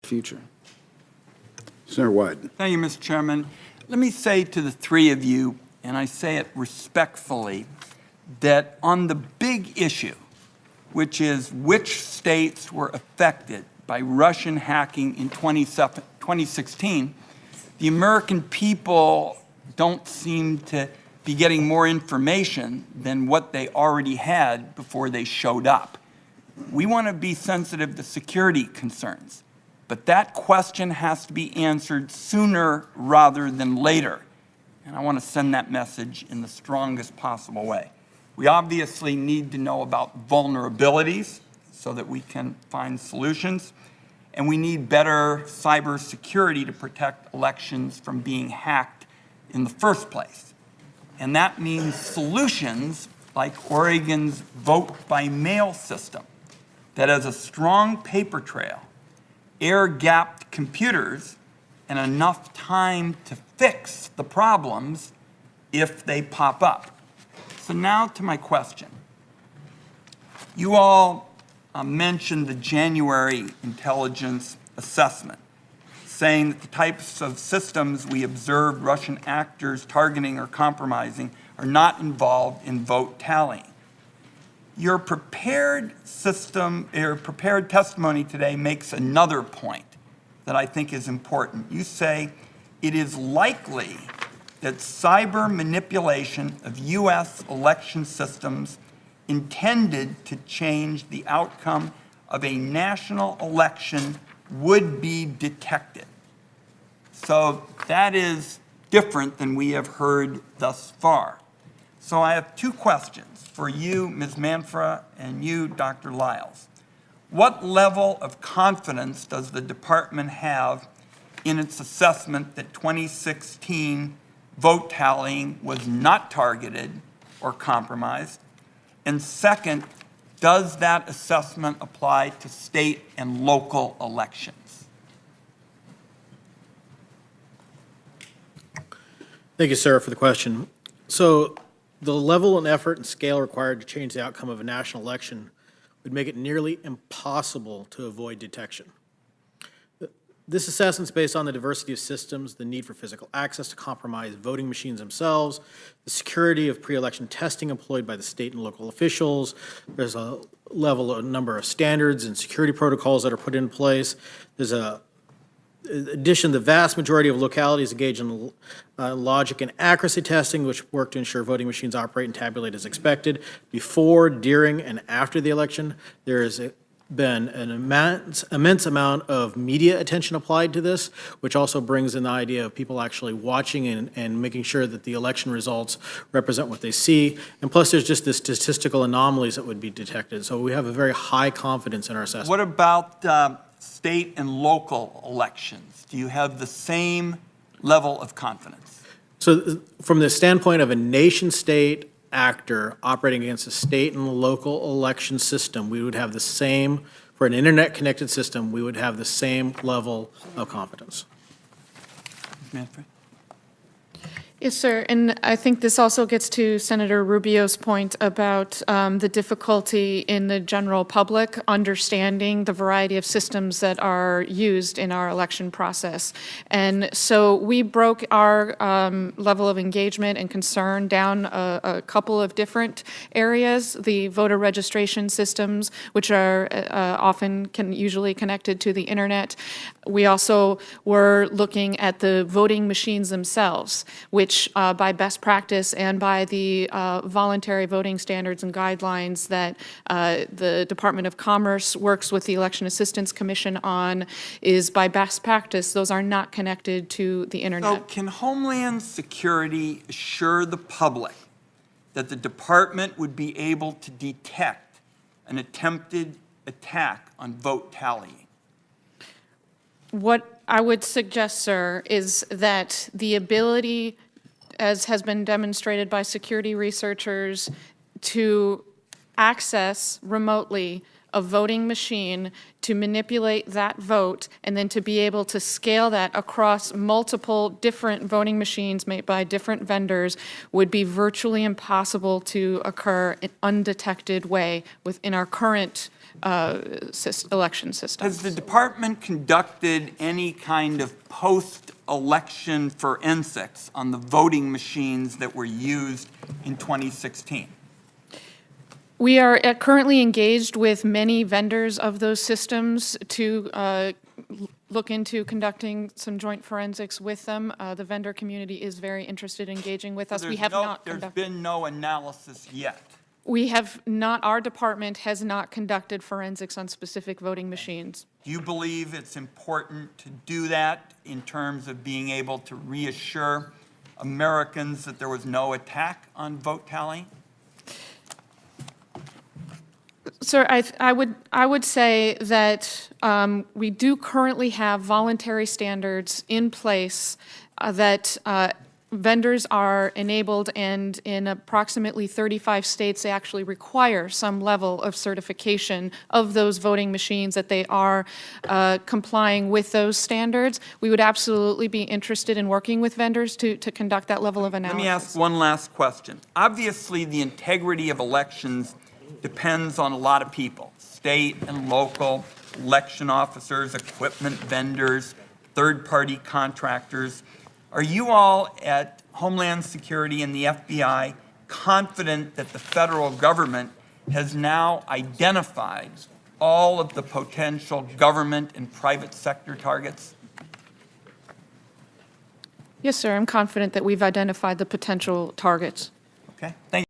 future. Senator Wyden. Thank you, Mr. Chairman. Let me say to the three of you, and I say it respectfully, that on the big issue, which is which states were affected by Russian hacking in 2016, the American people don't seem to be getting more information than what they already had before they showed up. We want to be sensitive to security concerns, but that question has to be answered sooner rather than later. And I want to send that message in the strongest possible way. We obviously need to know about vulnerabilities so that we can find solutions. And we need better cybersecurity to protect elections from being hacked in the first place. And that means solutions like Oregon's vote-by-mail system that has a strong paper trail, air-gapped computers, and enough time to fix the problems if they pop up. So now to my question. You all mentioned the January intelligence assessment, saying that the types of systems we observed Russian actors targeting or compromising are not involved in vote tallying. Your prepared testimony today makes another point that I think is important. You say it is likely that cyber manipulation of U.S. election systems intended to change the outcome of a national election would be detected. So that is different than we have heard thus far. So I have two questions for you, Ms. Manfra, and you, Dr. Lyles. What level of confidence does the department have in its assessment that 2016 vote tallying was not targeted or compromised? And second, does that assessment apply to state and local elections? Thank you, sir, for the question. So the level and effort and scale required to change the outcome of a national election would make it nearly impossible to avoid detection. This assessment is based on the diversity of systems, the need for physical access to compromise voting machines themselves, the security of pre-election testing employed by the state and local officials. There's a number of standards and security protocols that are put in place. There's in addition, the vast majority of localities engage in logic and accuracy testing, which work to ensure voting machines operate and tabulate as expected. Before, during, and after the election, there has been an immense amount of media attention applied to this, which also brings in the idea of people actually watching and making sure that the election results represent what they see. And plus, there's just the statistical anomalies that would be detected. So we have a very high confidence in our assessment. What about state and local elections? Do you have the same level of confidence? So from the standpoint of a nation-state actor operating against a state and local election system, we would have the same, for an internet-connected system, we would have the same level of competence. Manfred? Yes, sir. And I think this also gets to Senator Rubio's point about the difficulty in the general public understanding the variety of systems that are used in our election process. And so we broke our level of engagement and concern down a couple of different areas. The voter registration systems, which are usually connected to the internet. We also were looking at the voting machines themselves, which by best practice and by the voluntary voting standards and guidelines that the Department of Commerce works with the Election Assistance Commission on, is by best practice. Those are not connected to the internet. So can Homeland Security assure the public that the department would be able to detect an attempted attack on vote tallying? What I would suggest, sir, is that the ability, as has been demonstrated by security researchers, to access remotely a voting machine, to manipulate that vote, and then to be able to scale that across multiple different voting machines made by different vendors would be virtually impossible to occur in an undetected way within our current election systems. Has the department conducted any kind of post-election forensics on the voting machines that were used in 2016? We are currently engaged with many vendors of those systems to look into conducting some joint forensics with them. The vendor community is very interested in engaging with us. We have not There's conducted. been no analysis yet. We have not, our department has not conducted forensics on specific voting machines. Do you believe it's important to do that in terms of being able to reassure Americans that there was no attack on vote tallying? Sir, I would say that we do currently have voluntary standards in place that vendors are enabled, and in approximately 35 states, they actually require some level of certification of those voting machines, that they are complying with those standards. We would absolutely be interested in working with vendors to conduct that level of analysis. Let me ask one last question. Obviously, the integrity of elections depends on a lot of people, state and local election officers, equipment vendors, third-party contractors. Are you all at Homeland Security and the FBI confident that the federal government has now identified all of the potential government and private sector targets? Yes, sir, I'm confident that we've identified the potential targets. Okay, thank you.